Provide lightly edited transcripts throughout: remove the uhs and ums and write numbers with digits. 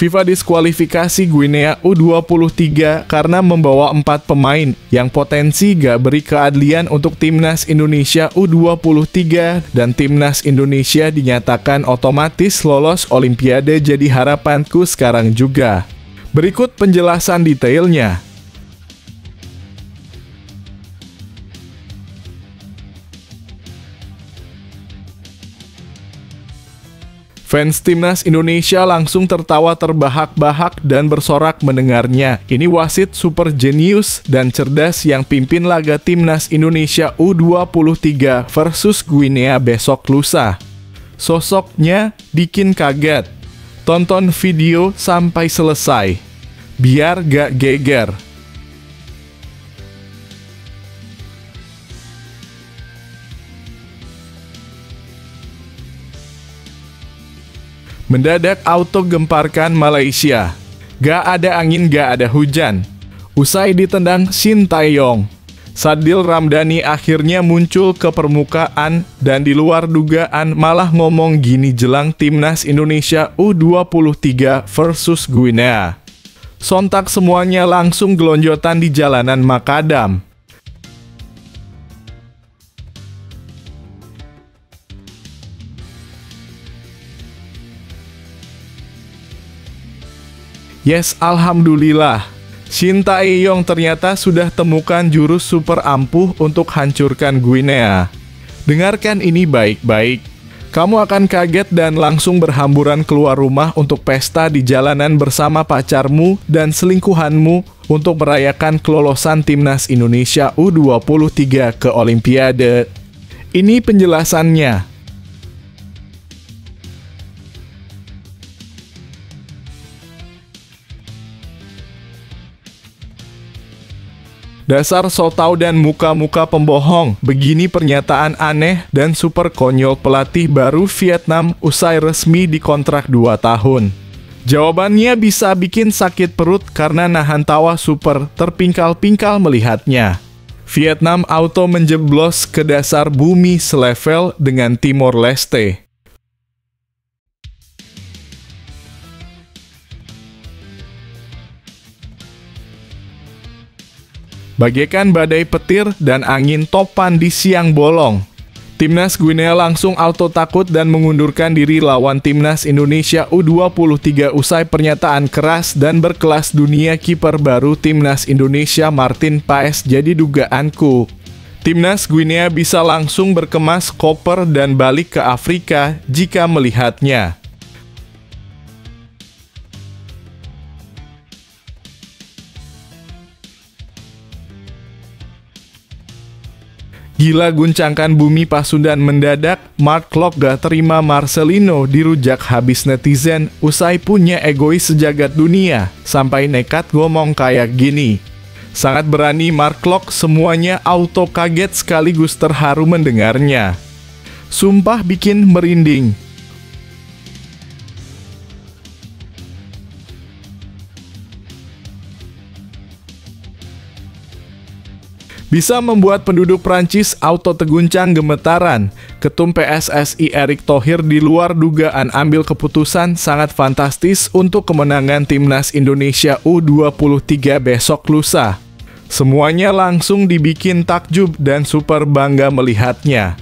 FIFA diskualifikasi Guinea U23 karena membawa 4 pemain yang potensi gak beri keadilan untuk Timnas Indonesia U23 dan Timnas Indonesia dinyatakan otomatis lolos Olimpiade jadi harapanku sekarang juga. Berikut penjelasan detailnya. Fans Timnas Indonesia langsung tertawa terbahak-bahak dan bersorak mendengarnya. Ini wasit super jenius dan cerdas yang pimpin laga Timnas Indonesia U23 versus Guinea besok lusa. Sosoknya bikin kaget. Tonton video sampai selesai, biar gak geger. Mendadak auto gemparkan Malaysia. Gak ada angin, gak ada hujan. Usai ditendang Shin Tae-yong, Sadil Ramdhani akhirnya muncul ke permukaan dan di luar dugaan malah ngomong gini jelang Timnas Indonesia U23 versus Guinea. Sontak semuanya langsung gelonjotan di jalanan Makadam. Yes, alhamdulillah. Shin Tae-yong ternyata sudah temukan jurus super ampuh untuk hancurkan Guinea. Dengarkan ini baik-baik. Kamu akan kaget dan langsung berhamburan keluar rumah untuk pesta di jalanan bersama pacarmu dan selingkuhanmu untuk merayakan kelolosan Timnas Indonesia U23 ke Olimpiade. Ini penjelasannya. Dasar sotau dan muka-muka pembohong, begini pernyataan aneh dan super konyol pelatih baru Vietnam usai resmi dikontrak 2 tahun. Jawabannya bisa bikin sakit perut karena nahan tawa super terpingkal-pingkal melihatnya. Vietnam auto menjeblos ke dasar bumi selevel dengan Timor Leste. Bagaikan badai petir dan angin topan di siang bolong, Timnas Guinea langsung auto takut dan mengundurkan diri lawan Timnas Indonesia U23 usai pernyataan keras dan berkelas dunia kiper baru Timnas Indonesia Martin Paes jadi dugaanku. Timnas Guinea bisa langsung berkemas koper dan balik ke Afrika jika melihatnya. Gila guncangkan bumi Pasundan mendadak, Mark Klok gak terima Marcelino dirujak habis netizen usai punya egois sejagat dunia, sampai nekat ngomong kayak gini. Sangat berani Mark Klok, semuanya auto kaget sekaligus terharu mendengarnya. Sumpah bikin merinding. Bisa membuat penduduk Prancis auto teguncang gemetaran. Ketum PSSI Erick Thohir di luar dugaan ambil keputusan sangat fantastis untuk kemenangan Timnas Indonesia U23 besok lusa. Semuanya langsung dibikin takjub dan super bangga melihatnya.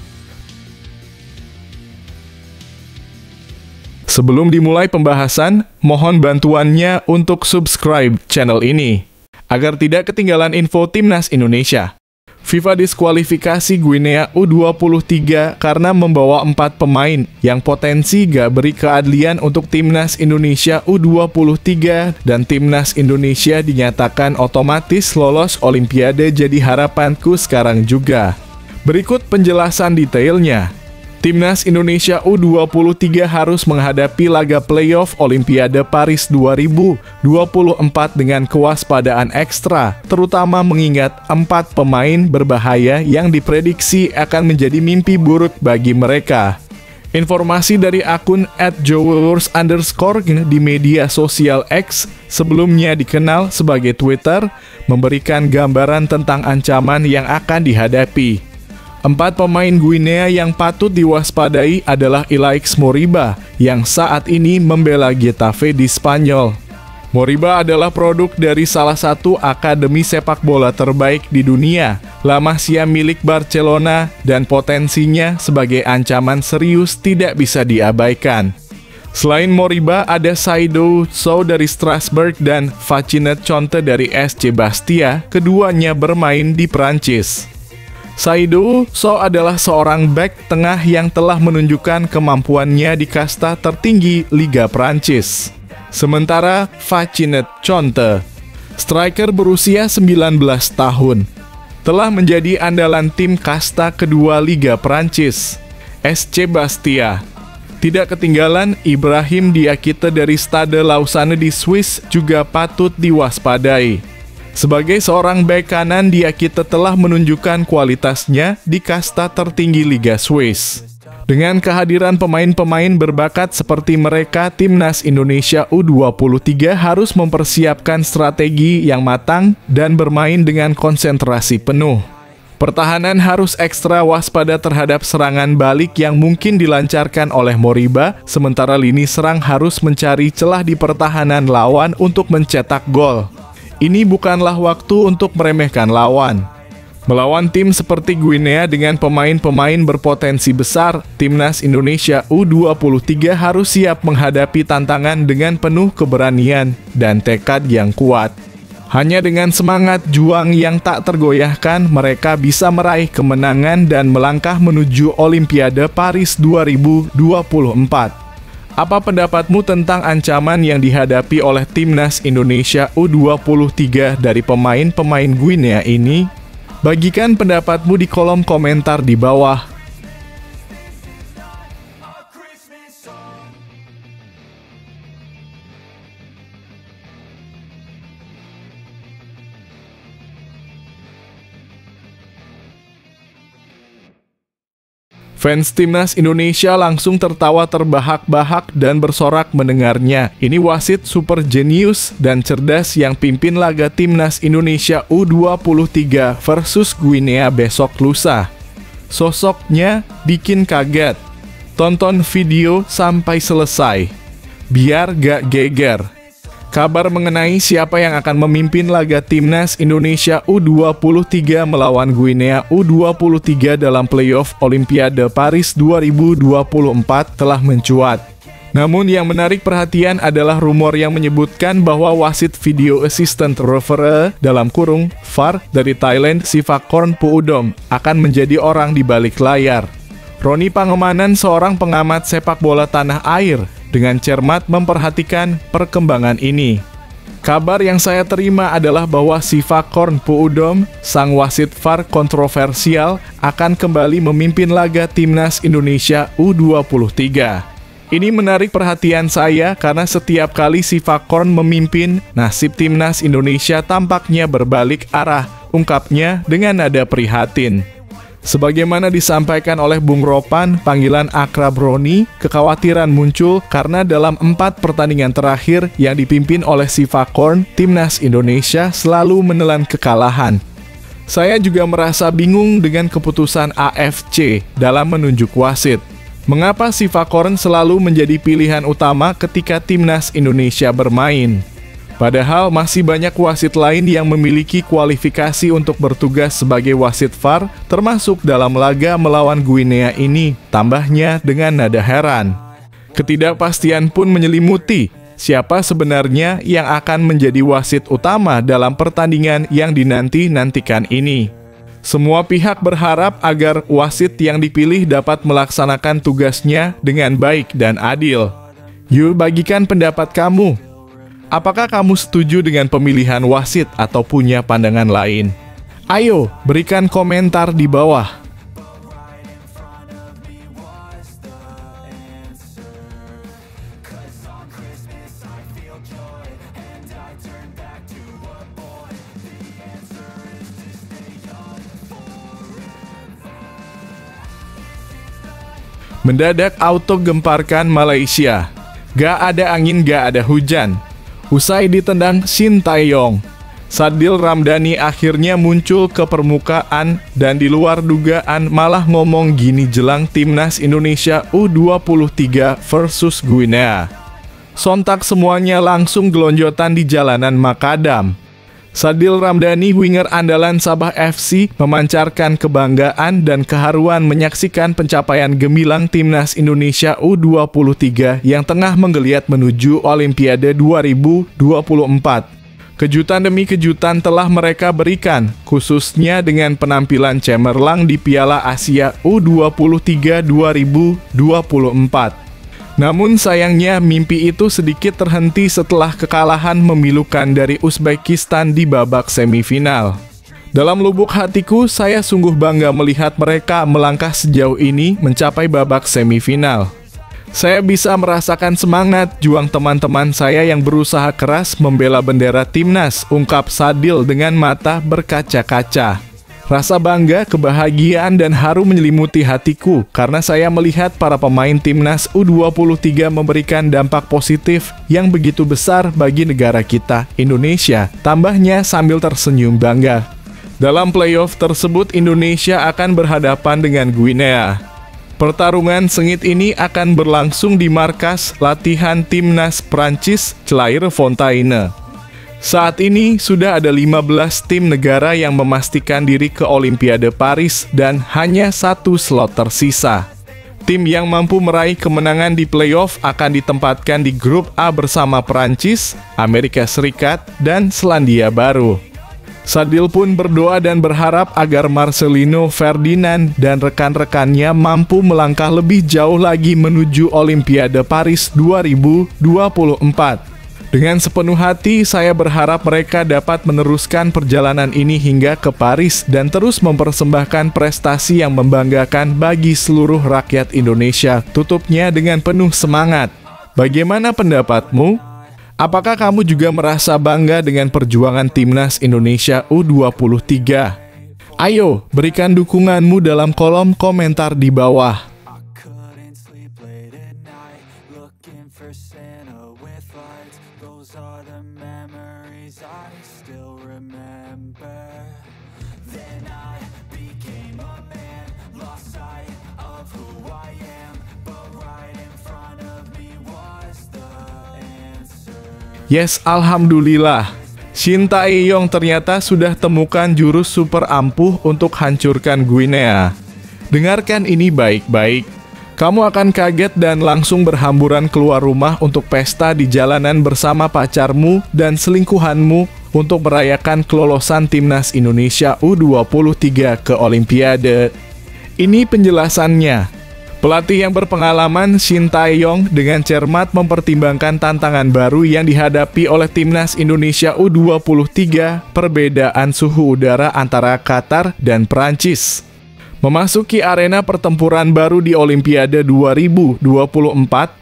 Sebelum dimulai pembahasan, mohon bantuannya untuk subscribe channel ini agar tidak ketinggalan info Timnas Indonesia. FIFA diskualifikasi Guinea U23 karena membawa 4 pemain yang potensi gak beri keadilan untuk Timnas Indonesia U23 dan Timnas Indonesia dinyatakan otomatis lolos Olimpiade jadi harapanku sekarang juga. Berikut penjelasan detailnya. Timnas Indonesia U23 harus menghadapi laga playoff Olimpiade Paris 2024 dengan kewaspadaan ekstra, terutama mengingat 4 pemain berbahaya yang diprediksi akan menjadi mimpi buruk bagi mereka. Informasi dari akun @jowers_ di media sosial X, sebelumnya dikenal sebagai Twitter, memberikan gambaran tentang ancaman yang akan dihadapi. 4 pemain Guinea yang patut diwaspadai adalah Ilaix Moriba yang saat ini membela Getafe di Spanyol. Moriba adalah produk dari salah satu akademi sepak bola terbaik di dunia, La Masia milik Barcelona, dan potensinya sebagai ancaman serius tidak bisa diabaikan. Selain Moriba, ada Seydou Sow dari Strasbourg dan Facchinet Conte dari SC Bastia, keduanya bermain di Prancis. Seydou Sow adalah seorang bek tengah yang telah menunjukkan kemampuannya di kasta tertinggi Liga Prancis. Sementara Facchinet Conte, striker berusia 19 tahun, telah menjadi andalan tim kasta kedua Liga Prancis, SC Bastia. Tidak ketinggalan, Ibrahim Diakite dari Stade Lausanne di Swiss juga patut diwaspadai. Sebagai seorang bek kanan, Diakite telah menunjukkan kualitasnya di kasta tertinggi Liga Swiss. Dengan kehadiran pemain-pemain berbakat seperti mereka, Timnas Indonesia U23 harus mempersiapkan strategi yang matang dan bermain dengan konsentrasi penuh. Pertahanan harus ekstra waspada terhadap serangan balik yang mungkin dilancarkan oleh Moriba, sementara lini serang harus mencari celah di pertahanan lawan untuk mencetak gol. Ini bukanlah waktu untuk meremehkan lawan. Melawan tim seperti Guinea dengan pemain-pemain berpotensi besar, Timnas Indonesia U23 harus siap menghadapi tantangan dengan penuh keberanian dan tekad yang kuat. Hanya dengan semangat juang yang tak tergoyahkan, mereka bisa meraih kemenangan dan melangkah menuju Olimpiade Paris 2024. Apa pendapatmu tentang ancaman yang dihadapi oleh Timnas Indonesia U23 dari pemain-pemain Guinea ini? Bagikan pendapatmu di kolom komentar di bawah. Fans Timnas Indonesia langsung tertawa terbahak-bahak dan bersorak mendengarnya. Ini wasit super jenius dan cerdas yang pimpin laga Timnas Indonesia U23 versus Guinea besok lusa. Sosoknya bikin kaget. Tonton video sampai selesai, biar gak geger. Kabar mengenai siapa yang akan memimpin laga Timnas Indonesia U23 melawan Guinea U23 dalam playoff Olimpiade Paris 2024 telah mencuat. Namun yang menarik perhatian adalah rumor yang menyebutkan bahwa wasit video assistant referee dalam kurung VAR dari Thailand Sivakorn Puudom akan menjadi orang di balik layar. Roni Pangemanan, seorang pengamat sepak bola tanah air, dengan cermat memperhatikan perkembangan ini. Kabar yang saya terima adalah bahwa Sivakorn Puudom, sang wasit VAR kontroversial, akan kembali memimpin laga Timnas Indonesia U23. Ini menarik perhatian saya karena setiap kali Sivakorn memimpin, nasib Timnas Indonesia tampaknya berbalik arah, ungkapnya dengan nada prihatin. Sebagaimana disampaikan oleh Bung Ropan, panggilan akrab Roni, kekhawatiran muncul karena dalam 4 pertandingan terakhir yang dipimpin oleh Sivakorn, Timnas Indonesia selalu menelan kekalahan. Saya juga merasa bingung dengan keputusan AFC dalam menunjuk wasit. Mengapa Sivakorn selalu menjadi pilihan utama ketika Timnas Indonesia bermain? Padahal masih banyak wasit lain yang memiliki kualifikasi untuk bertugas sebagai wasit VAR, termasuk dalam laga melawan Guinea ini, tambahnya dengan nada heran. Ketidakpastian pun menyelimuti siapa sebenarnya yang akan menjadi wasit utama dalam pertandingan yang dinanti-nantikan ini. Semua pihak berharap agar wasit yang dipilih dapat melaksanakan tugasnya dengan baik dan adil. Yuk bagikan pendapat kamu. Apakah kamu setuju dengan pemilihan wasit atau punya pandangan lain? Ayo, berikan komentar di bawah. Mendadak auto gemparkan Malaysia. Gak ada angin, gak ada hujan. Usai ditendang Shin Tae-yong, Sadil Ramdhani akhirnya muncul ke permukaan dan di luar dugaan malah ngomong gini jelang Timnas Indonesia U23 versus Guinea. Sontak semuanya langsung gelonjotan di jalanan Makadam. Sadil Ramdhani, winger andalan Sabah FC, memancarkan kebanggaan dan keharuan menyaksikan pencapaian gemilang Timnas Indonesia U23 yang tengah menggeliat menuju Olimpiade 2024. Kejutan demi kejutan telah mereka berikan, khususnya dengan penampilan cemerlang di Piala Asia U23 2024. Namun sayangnya mimpi itu sedikit terhenti setelah kekalahan memilukan dari Uzbekistan di babak semifinal. Dalam lubuk hatiku, saya sungguh bangga melihat mereka melangkah sejauh ini mencapai babak semifinal. Saya bisa merasakan semangat juang teman-teman saya yang berusaha keras membela bendera Timnas, ungkap Sadil dengan mata berkaca-kaca. Rasa bangga, kebahagiaan, dan haru menyelimuti hatiku karena saya melihat para pemain Timnas U23 memberikan dampak positif yang begitu besar bagi negara kita, Indonesia, tambahnya sambil tersenyum bangga. Dalam playoff tersebut, Indonesia akan berhadapan dengan Guinea. Pertarungan sengit ini akan berlangsung di markas latihan Timnas Prancis, Clairefontaine. Saat ini sudah ada 15 tim negara yang memastikan diri ke Olimpiade Paris dan hanya 1 slot tersisa. Tim yang mampu meraih kemenangan di playoff akan ditempatkan di grup A bersama Prancis, Amerika Serikat, dan Selandia Baru. Sadil pun berdoa dan berharap agar Marcelino Ferdinand dan rekan-rekannya mampu melangkah lebih jauh lagi menuju Olimpiade Paris 2024. Dengan sepenuh hati, saya berharap mereka dapat meneruskan perjalanan ini hingga ke Paris dan terus mempersembahkan prestasi yang membanggakan bagi seluruh rakyat Indonesia. Tutupnya dengan penuh semangat. Bagaimana pendapatmu? Apakah kamu juga merasa bangga dengan perjuangan Timnas Indonesia U23? Ayo, berikan dukunganmu dalam kolom komentar di bawah. Those are the memories I still remember. Then I became a man, lost sight of who I am, but right in front of me was the answer. Yes, alhamdulillah. Shin Tae-yong ternyata sudah temukan jurus super ampuh untuk hancurkan Guinea. Dengarkan ini baik-baik. Kamu akan kaget dan langsung berhamburan keluar rumah untuk pesta di jalanan bersama pacarmu dan selingkuhanmu untuk merayakan kelolosan Timnas Indonesia U23 ke Olimpiade. Ini penjelasannya. Pelatih yang berpengalaman Shin Tae-yong dengan cermat mempertimbangkan tantangan baru yang dihadapi oleh Timnas Indonesia U23, perbedaan suhu udara antara Qatar dan Prancis. Memasuki arena pertempuran baru di Olimpiade 2024,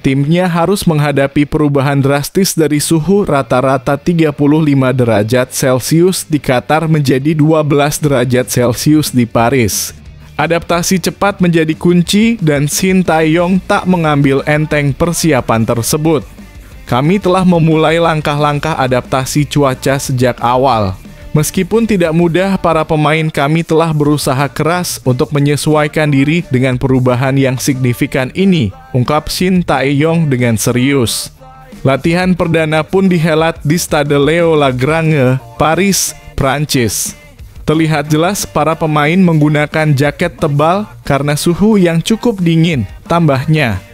timnya harus menghadapi perubahan drastis dari suhu rata-rata 35 derajat Celcius di Qatar menjadi 12 derajat Celcius di Paris. Adaptasi cepat menjadi kunci dan Shin Tae-yong tak mengambil enteng persiapan tersebut. Kami telah memulai langkah-langkah adaptasi cuaca sejak awal. Meskipun tidak mudah, para pemain kami telah berusaha keras untuk menyesuaikan diri dengan perubahan yang signifikan ini, ungkap Shin Tae-yong dengan serius. Latihan perdana pun dihelat di Stade Léo Lagrange, Paris, Prancis. Terlihat jelas para pemain menggunakan jaket tebal karena suhu yang cukup dingin, tambahnya.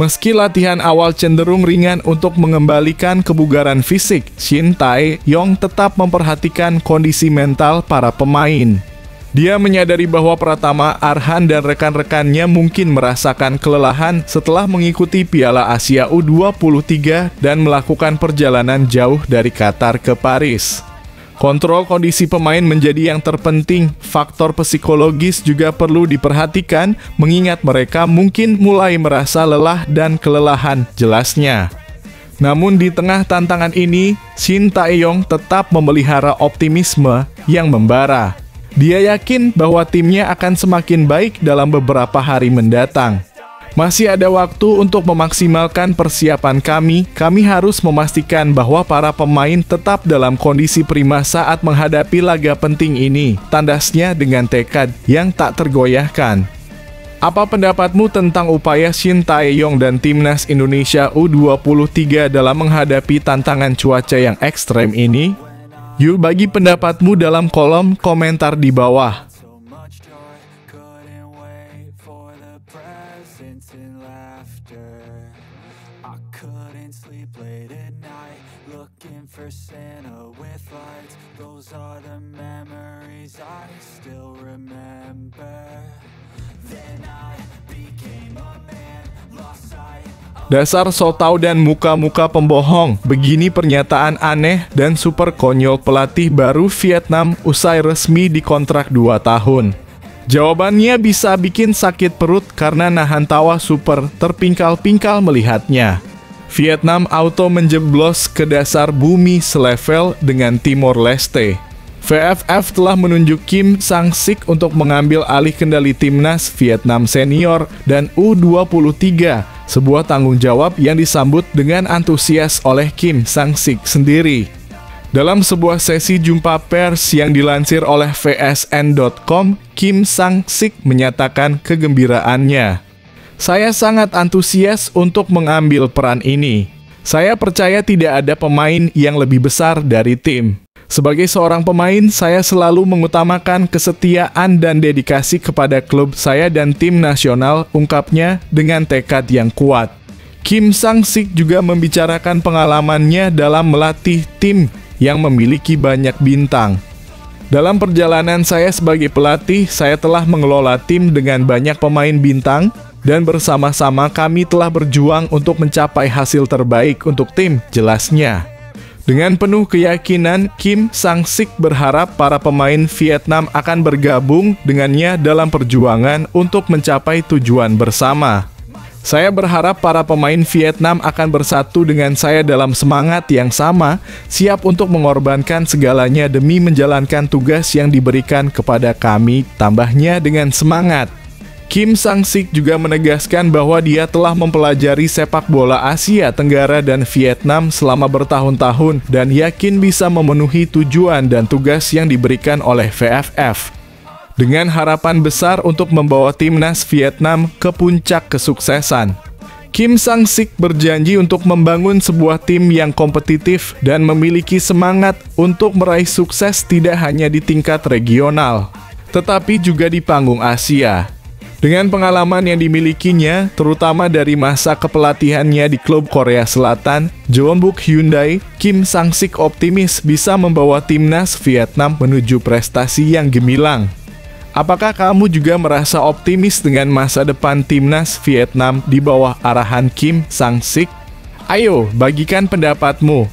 Meski latihan awal cenderung ringan untuk mengembalikan kebugaran fisik, Shin Tae-yong tetap memperhatikan kondisi mental para pemain. Dia menyadari bahwa Pratama Arhan dan rekan-rekannya mungkin merasakan kelelahan setelah mengikuti Piala Asia U23 dan melakukan perjalanan jauh dari Qatar ke Paris. Kontrol kondisi pemain menjadi yang terpenting. Faktor psikologis juga perlu diperhatikan, mengingat mereka mungkin mulai merasa lelah dan kelelahan, jelasnya. Namun di tengah tantangan ini, Shin Tae-yong tetap memelihara optimisme yang membara. Dia yakin bahwa timnya akan semakin baik dalam beberapa hari mendatang. Masih ada waktu untuk memaksimalkan persiapan kami harus memastikan bahwa para pemain tetap dalam kondisi prima saat menghadapi laga penting ini, tandasnya dengan tekad yang tak tergoyahkan. Apa pendapatmu tentang upaya Shin Tae-yong dan Timnas Indonesia U23 dalam menghadapi tantangan cuaca yang ekstrem ini? Yuk bagi pendapatmu dalam kolom komentar di bawah. So much joy, couldn't wait for the presents and laughter. I couldn't sleep late at night, looking for Santa with lights. Those are the memories I still remember. Then I became a man, lost sight. Dasar sotau dan muka-muka pembohong, begini pernyataan aneh dan super konyol pelatih baru Vietnam usai resmi dikontrak 2 tahun. Jawabannya bisa bikin sakit perut karena nahan tawa super terpingkal-pingkal melihatnya. Vietnam auto menjeblos ke dasar bumi selevel dengan Timor Leste. VFF telah menunjuk Kim Sang-sik untuk mengambil alih kendali timnas Vietnam senior dan U23, sebuah tanggung jawab yang disambut dengan antusias oleh Kim Sang-sik sendiri. Dalam sebuah sesi jumpa pers yang dilansir oleh vsn.com, Kim Sang-sik menyatakan kegembiraannya. Saya sangat antusias untuk mengambil peran ini. Saya percaya tidak ada pemain yang lebih besar dari tim. Sebagai seorang pemain, saya selalu mengutamakan kesetiaan dan dedikasi kepada klub saya dan tim nasional, ungkapnya dengan tekad yang kuat. Kim Sang-sik juga membicarakan pengalamannya dalam melatih tim yang memiliki banyak bintang. Dalam perjalanan saya sebagai pelatih, saya telah mengelola tim dengan banyak pemain bintang, dan bersama-sama kami telah berjuang untuk mencapai hasil terbaik untuk tim, jelasnya. Dengan penuh keyakinan, Kim Sang-sik berharap para pemain Vietnam akan bergabung dengannya dalam perjuangan untuk mencapai tujuan bersama. Saya berharap para pemain Vietnam akan bersatu dengan saya dalam semangat yang sama, siap untuk mengorbankan segalanya demi menjalankan tugas yang diberikan kepada kami, tambahnya dengan semangat. Kim Sang-sik juga menegaskan bahwa dia telah mempelajari sepak bola Asia Tenggara dan Vietnam selama bertahun-tahun dan yakin bisa memenuhi tujuan dan tugas yang diberikan oleh VFF. Dengan harapan besar untuk membawa timnas Vietnam ke puncak kesuksesan. Kim Sang-sik berjanji untuk membangun sebuah tim yang kompetitif dan memiliki semangat untuk meraih sukses tidak hanya di tingkat regional, tetapi juga di panggung Asia. Dengan pengalaman yang dimilikinya, terutama dari masa kepelatihannya di klub Korea Selatan, Jeonbuk Hyundai, Kim Sang-sik optimis bisa membawa timnas Vietnam menuju prestasi yang gemilang. Apakah kamu juga merasa optimis dengan masa depan timnas Vietnam di bawah arahan Kim Sang-sik? Ayo, bagikan pendapatmu.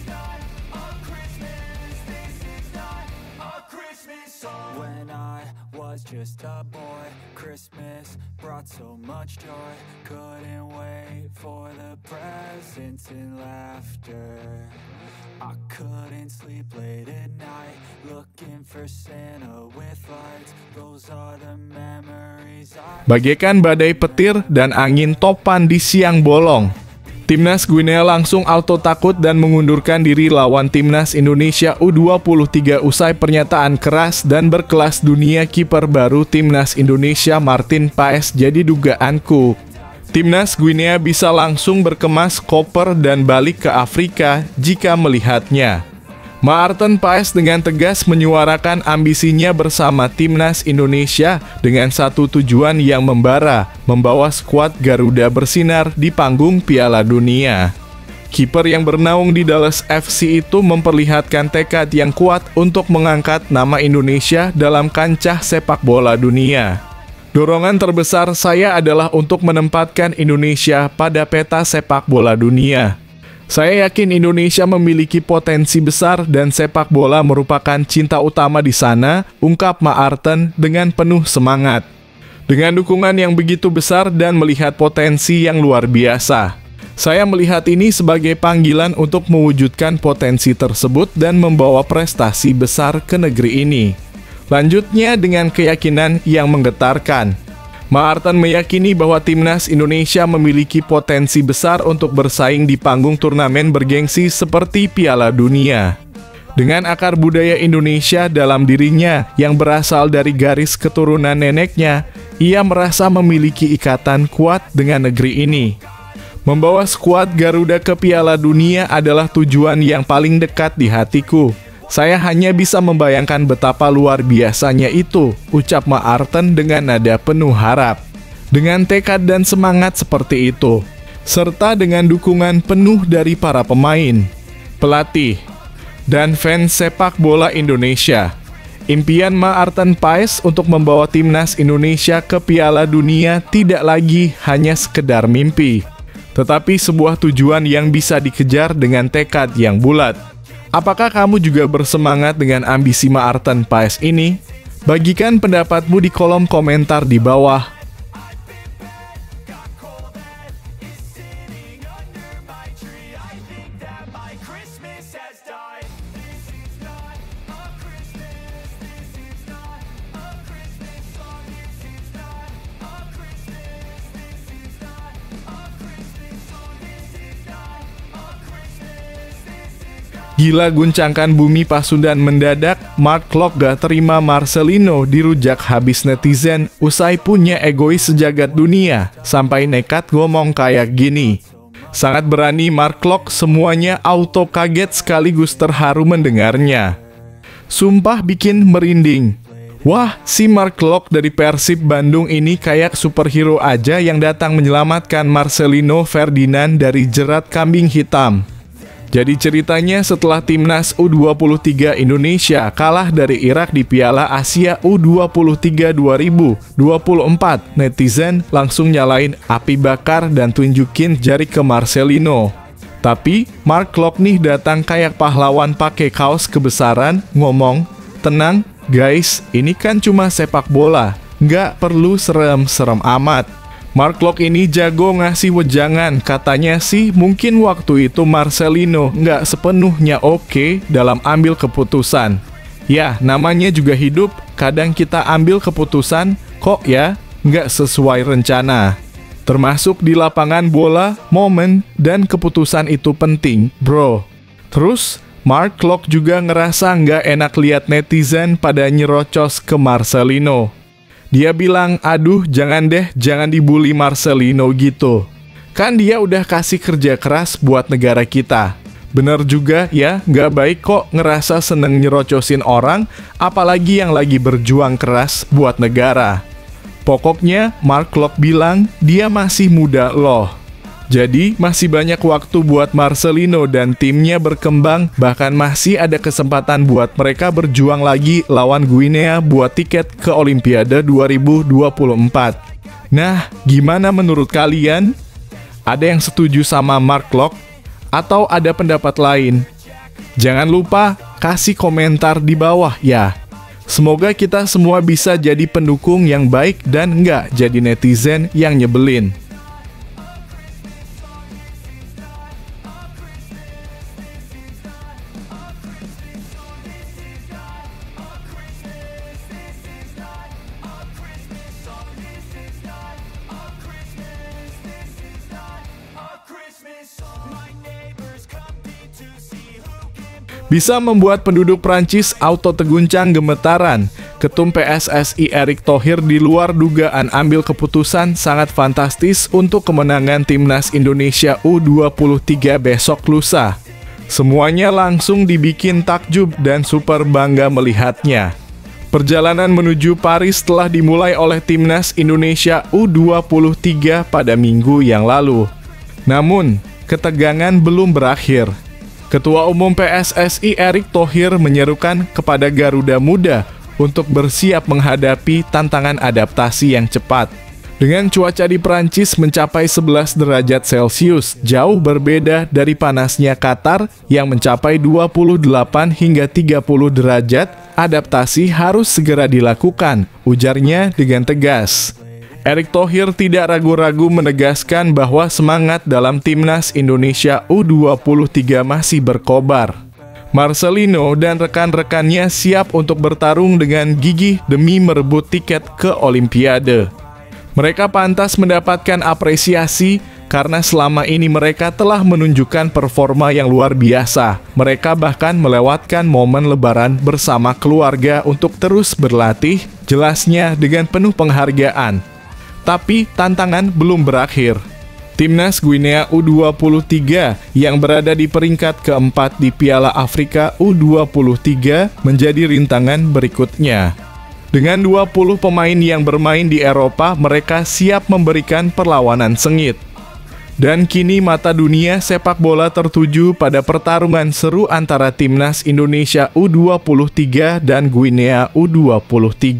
When I was just a boy, Christmas brought so much joy. Couldn't wait for the presents and laughter. I couldn't sleep late at night, looking for Santa with lights. Those are the memories I... Bagaikan badai petir dan angin topan di siang bolong, Timnas Guinea langsung auto takut dan mengundurkan diri lawan Timnas Indonesia U23 usai pernyataan keras dan berkelas dunia kiper baru Timnas Indonesia Martin Paes jadi dugaanku. Timnas Guinea bisa langsung berkemas koper dan balik ke Afrika jika melihatnya. Martin Paes dengan tegas menyuarakan ambisinya bersama Timnas Indonesia dengan satu tujuan yang membara, membawa skuad Garuda bersinar di panggung Piala Dunia. Kiper yang bernaung di Dallas FC itu memperlihatkan tekad yang kuat untuk mengangkat nama Indonesia dalam kancah sepak bola dunia. Dorongan terbesar saya adalah untuk menempatkan Indonesia pada peta sepak bola dunia. Saya yakin Indonesia memiliki potensi besar dan sepak bola merupakan cinta utama di sana, ungkap Maarten dengan penuh semangat. Dengan dukungan yang begitu besar dan melihat potensi yang luar biasa, saya melihat ini sebagai panggilan untuk mewujudkan potensi tersebut dan membawa prestasi besar ke negeri ini. Lanjutnya dengan keyakinan yang menggetarkan. Maarten meyakini bahwa timnas Indonesia memiliki potensi besar untuk bersaing di panggung turnamen bergengsi seperti Piala Dunia. Dengan akar budaya Indonesia dalam dirinya yang berasal dari garis keturunan neneknya, ia merasa memiliki ikatan kuat dengan negeri ini. Membawa skuad Garuda ke Piala Dunia adalah tujuan yang paling dekat di hatiku. Saya hanya bisa membayangkan betapa luar biasanya itu, ucap Maarten dengan nada penuh harap. Dengan tekad dan semangat seperti itu, serta dengan dukungan penuh dari para pemain, pelatih, dan fans sepak bola Indonesia, impian Maarten Paes untuk membawa timnas Indonesia ke Piala Dunia tidak lagi hanya sekedar mimpi, tetapi sebuah tujuan yang bisa dikejar dengan tekad yang bulat. Apakah kamu juga bersemangat dengan ambisi Maarten Paes ini? Bagikan pendapatmu di kolom komentar di bawah. Gila guncangkan bumi Pasundan mendadak, Mark Klok gak terima Marcelino dirujak habis netizen usai punya egois sejagat dunia, sampai nekat ngomong kayak gini. Sangat berani Mark Klok, semuanya auto kaget sekaligus terharu mendengarnya. Sumpah bikin merinding. Wah, si Mark Klok dari Persib Bandung ini kayak superhero aja yang datang menyelamatkan Marcelino Ferdinand dari jerat kambing hitam. Jadi ceritanya setelah timnas U23 Indonesia kalah dari Irak di Piala Asia U23 2024, netizen langsung nyalain api bakar dan tunjukin jari ke Marcelino. Tapi Mark Klok nih datang kayak pahlawan pakai kaos kebesaran, ngomong, "Tenang guys, ini kan cuma sepak bola, nggak perlu serem-serem amat." Mark Klok ini jago ngasih wejangan, katanya sih mungkin waktu itu Marcelino nggak sepenuhnya oke dalam ambil keputusan. Ya, namanya juga hidup, kadang kita ambil keputusan, kok ya, nggak sesuai rencana. Termasuk di lapangan bola, momen, dan keputusan itu penting, bro. Terus, Mark Klok juga ngerasa nggak enak lihat netizen pada nyerocos ke Marcelino. Dia bilang, aduh jangan deh, jangan dibully Marcelino gitu. Kan dia udah kasih kerja keras buat negara kita. Bener juga ya, nggak baik kok ngerasa seneng nyerocosin orang, apalagi yang lagi berjuang keras buat negara. Pokoknya, Mark Klok bilang, dia masih muda loh. Jadi, masih banyak waktu buat Marcelino dan timnya berkembang, bahkan masih ada kesempatan buat mereka berjuang lagi lawan Guinea buat tiket ke Olimpiade 2024. Nah, gimana menurut kalian? Ada yang setuju sama Mark Klok? Atau ada pendapat lain? Jangan lupa kasih komentar di bawah ya. Semoga kita semua bisa jadi pendukung yang baik dan nggak jadi netizen yang nyebelin. Bisa membuat penduduk Prancis auto teguncang gemetaran. Ketum PSSI Erick Thohir di luar dugaan ambil keputusan sangat fantastis untuk kemenangan timnas Indonesia U23 besok lusa. Semuanya langsung dibikin takjub dan super bangga melihatnya. Perjalanan menuju Paris telah dimulai oleh timnas Indonesia U23 pada minggu yang lalu. Namun, ketegangan belum berakhir. Ketua Umum PSSI Erick Thohir menyerukan kepada Garuda Muda untuk bersiap menghadapi tantangan adaptasi yang cepat. Dengan cuaca di Prancis mencapai 11 derajat Celcius, jauh berbeda dari panasnya Qatar yang mencapai 28 hingga 30 derajat, adaptasi harus segera dilakukan, ujarnya dengan tegas. Erick Thohir tidak ragu-ragu menegaskan bahwa semangat dalam timnas Indonesia U23 masih berkobar. Marcelino dan rekan-rekannya siap untuk bertarung dengan gigih demi merebut tiket ke Olimpiade. Mereka pantas mendapatkan apresiasi karena selama ini mereka telah menunjukkan performa yang luar biasa. Mereka bahkan melewatkan momen lebaran bersama keluarga untuk terus berlatih, jelasnya dengan penuh penghargaan. Tapi tantangan belum berakhir. Timnas Guinea U23 yang berada di peringkat keempat di Piala Afrika U23 menjadi rintangan berikutnya. Dengan 20 pemain yang bermain di Eropa, mereka siap memberikan perlawanan sengit. Dan kini mata dunia sepak bola tertuju pada pertarungan seru antara Timnas Indonesia U23 dan Guinea U23.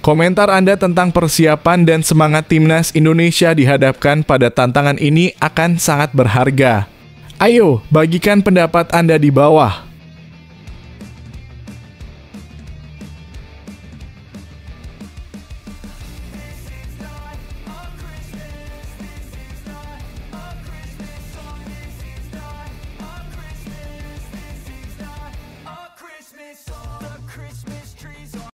Komentar Anda tentang persiapan dan semangat Timnas Indonesia dihadapkan pada tantangan ini akan sangat berharga. Ayo, bagikan pendapat Anda di bawah.